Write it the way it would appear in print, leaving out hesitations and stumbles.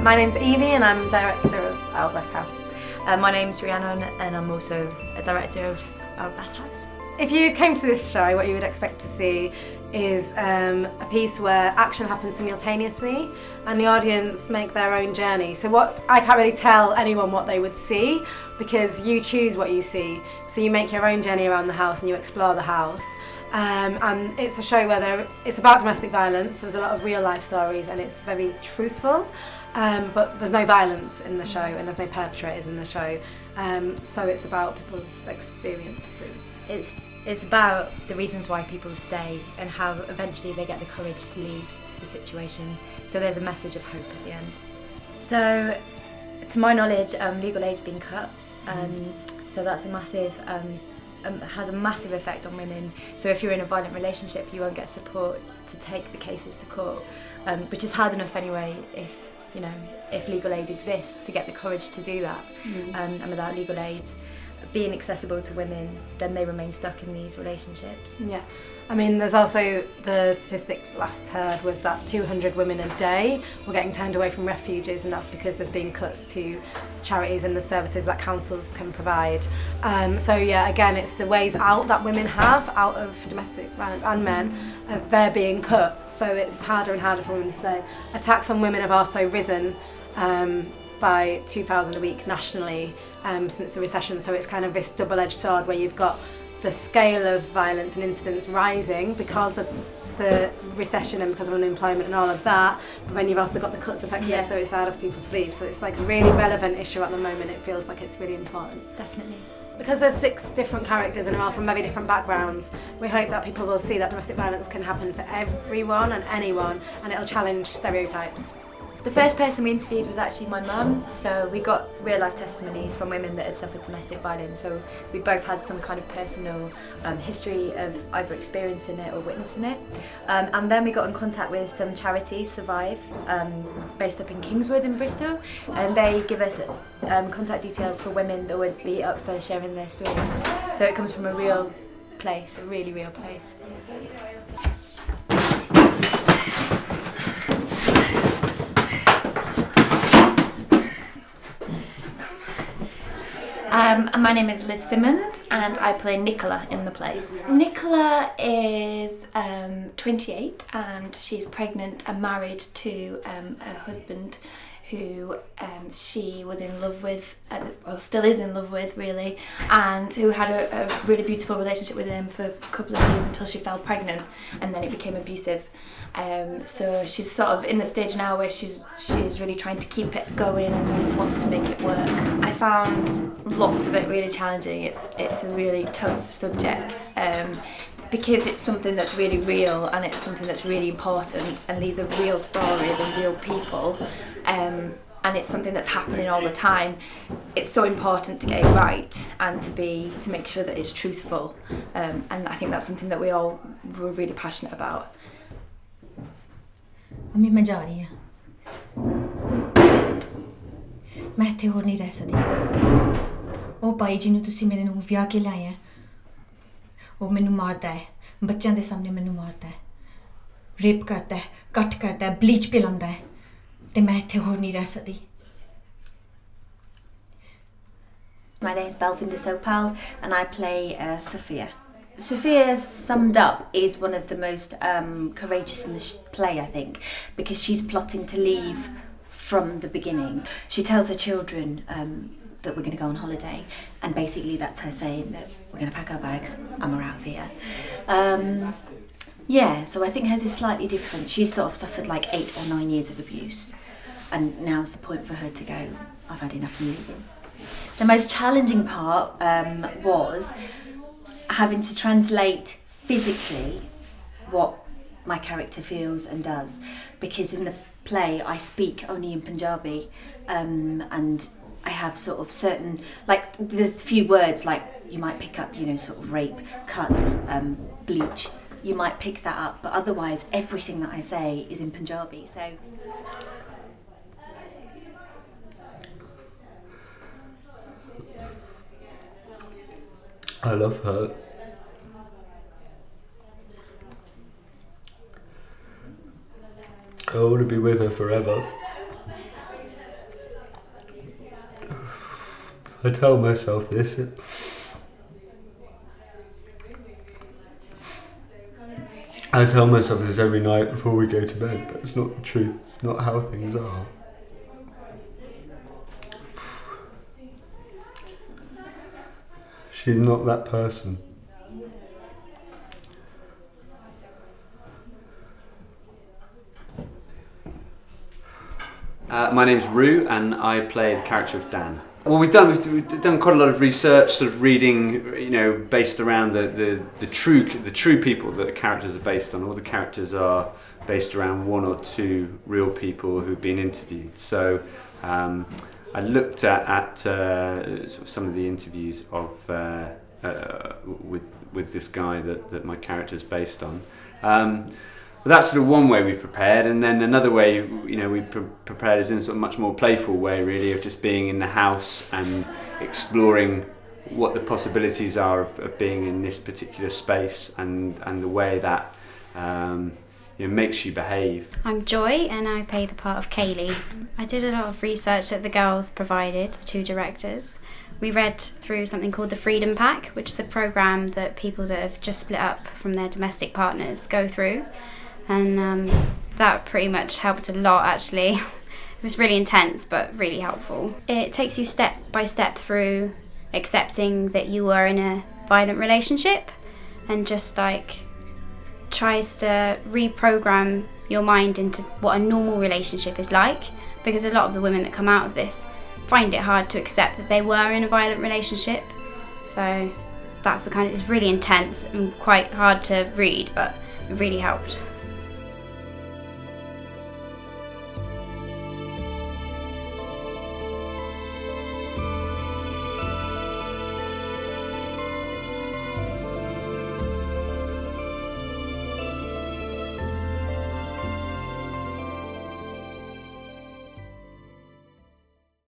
My name's Evie and I'm director of Out West House. My name's Rhiannon and I'm also a director of Out West House. If you came to this show, what you would expect to see is a piece where action happens simultaneously and the audience make their own journey. So I can't really tell anyone what they would see because you choose what you see. So you make your own journey around the house and you explore the house. And it's a show where it's about domestic violence. There's a lot of real life stories and it's very truthful. But there's no violence in the show and there's no perpetrators in the show. So it's about people's experiences. It's about the reasons why people stay and how eventually they get the courage to leave the situation. So there's a message of hope at the end. So to my knowledge, legal aid's been cut. So that's a massive, has a massive effect on women. So if you're in a violent relationship, you won't get support to take the cases to court, which is hard enough anyway if legal aid exists, to get the courage to do that. And without legal aid being accessible to women, then they remain stuck in these relationships. Yeah, I mean there's also the statistic last heard was that 200 women a day were getting turned away from refuges, and that's because there's been cuts to charities and the services that councils can provide. So yeah, again, it's the ways out that women have out of domestic violence and men, they're being cut, so it's harder and harder for women to stay. Attacks on women have also risen by 2,000 a week nationally since the recession, so it's kind of this double-edged sword where you've got the scale of violence and incidents rising because of the recession and because of unemployment and all of that, but then you've also got the cuts affecting it, so it's harder for people to leave. So it's like a really relevant issue at the moment. It feels like it's really important. Definitely. Because there's 6 different characters and they're all from very different backgrounds, we hope that people will see that domestic violence can happen to everyone and anyone, and it'll challenge stereotypes. The first person we interviewed was actually my mum, so we got real life testimonies from women that had suffered domestic violence, so we both had some kind of personal history of either experiencing it or witnessing it. And then we got in contact with some charities, Survive, based up in Kingswood in Bristol, and they give us contact details for women that would be up for sharing their stories. So it comes from a real place, a really real place. My name is Liz Simmons and I play Nicola in the play. Nicola is 28 and she's pregnant and married to a husband who she was in love with, or still is in love with really, and who had a really beautiful relationship with him for a couple of years until she fell pregnant, and then it became abusive. So she's sort of in the stage now where she's really trying to keep it going and really wants to make it work. I found lots of it really challenging. It's a really tough subject because it's something that's really real and it's something that's really important, and these are real stories and real people, and it's something that's happening all the time. It's so important to get it right and to make sure that it's truthful, and I think that's something that we all were really passionate about. Mummy ਮੈਂ ਜਾ ਰਹੀ ਹਾਂ, ਮੈਂ ਇੱਥੇ ਹੋਰ ਨਹੀਂ ਰਹਿ ਸਕਦੀ। ਉਹ ਭਾਈ ਜੀ ਨੂੰ ਤੁਸੀਂ ਮੇਰੇ ਨੂੰ ਵਿਆਹ ਕੇ ਲਾਇਆ, ਉਹ ਮੈਨੂੰ ਮਾਰਦਾ ਹੈ, ਬੱਚਿਆਂ ਦੇ ਸਾਹਮਣੇ ਮੈਨੂੰ ਮਾਰਦਾ ਹੈ, ਰੇਪ ਕਰਦਾ ਹੈ, ਕੱਟ ਕਰਦਾ ਹੈ, ਬਲੀਚ ਪਿਲਾਉਂਦਾ ਹੈ, ਤੇ ਮੈਂ ਇੱਥੇ ਹੋਰ ਨਹੀਂ ਰਹਿ ਸਕਦੀ। My name is Balvinder Sopal and I play Sophia. Sophia, summed up, is one of the most courageous in the play, I think, because she's plotting to leave from the beginning. She tells her children that we're going to go on holiday, and basically that's her saying that we're going to pack our bags and we're out of here. Yeah, so I think hers is slightly different. She's sort of suffered like 8 or 9 years of abuse, and now's the point for her to go, I've had enough of leaving. The most challenging part was having to translate physically what my character feels and does, because in the play I speak only in Punjabi, and I have sort of certain, like there's a few words like you might pick up, you know, sort of rape, cut, bleach, you might pick that up, but otherwise everything that I say is in Punjabi. So I love her. I want to be with her forever. I tell myself this. I tell myself this every night before we go to bed, but it's not the truth. It's not how things are. She's not that person. My name's Rew, and I play the character of Dan. Well, we've done quite a lot of research, sort of reading, based around the true people that the characters are based on. All the characters are based around one or two real people who've been interviewed. So I looked at sort of some of the interviews of with this guy that my character's based on. But that's sort of one way we prepared, and then another way, we prepared is in a sort of much more playful way, really, of just being in the house and exploring what the possibilities are of being in this particular space and the way that makes you behave. I'm Joy, and I play the part of Kaylee. I did a lot of research that the girls provided, the two directors. We read through something called the Freedom Pack, which is a programme that people that have just split up from their domestic partners go through. And that pretty much helped a lot, actually. It was really intense, but really helpful. It takes you step by step through accepting that you were in a violent relationship, and just tries to reprogram your mind into what a normal relationship is like, because a lot of the women that come out of this find it hard to accept that they were in a violent relationship. So that's it's really intense and quite hard to read, but it really helped.